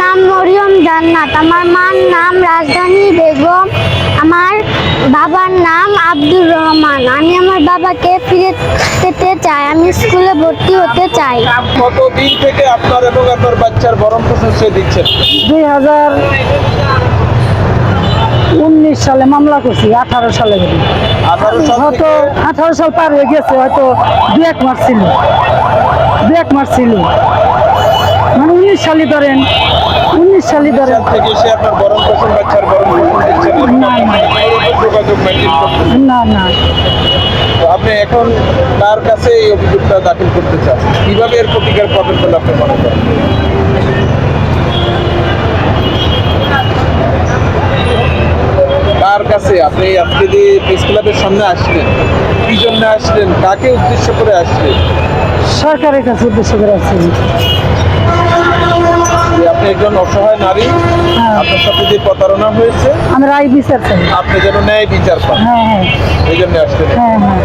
নাম মরিয়ম জান্নাত, আমার মার নাম রাজধানী বেগম, আমার বাবার নাম আব্দুর রহমান। আমি আমার বাবাকে ফিরে পেতে চাই, আমি স্কুলে ভর্তি হতে চাই। কতদিন থেকে আপনার এবং আপনার বাচ্চার ভরণ পোষণ সে দিচ্ছেন? 2019 সালে মামলা করছি, 18 সালে 18 সাল হয়তো থেকে 18 সাল পার হয়ে গেছে, হয়তো 2-1 মাস ছিল, 2-1 মাস ছিল, মানে 19 সালে ধরেন, 19 সালে ধরেন। সাল থেকে সে আপনার ভরণ পোষণ বাচ্চার ভরণ পোষণ দিচ্ছেন, না, না। যোগাযোগ মেনটেন করতেছেন। না না, তো আপনি এখন কার কাছে এই অভিযোগটা দাখিল করতে চান? কিভাবে এর প্রতিকার পাবেন বলে আপনি মনে করেন? কার কাছে আপনি আজকে যে প্রেস ক্লাবের সামনে আসলেন, কি জন্য আসলেন, কাকে উদ্দেশ্য করে আসলেন? সরকারের কাছে উদ্দেশ্য করে আসছি। যে আপনি একজন অসহায় নারী, হ্যাঁ। আপনার সাথে যে প্রতারণা হয়েছে, আমি রায় বিচার চাই। আপনি যেন ন্যায় বিচার পান, হ্যাঁ হ্যাঁ এই জন্য আসলেন। হ্যাঁ হ্যাঁ।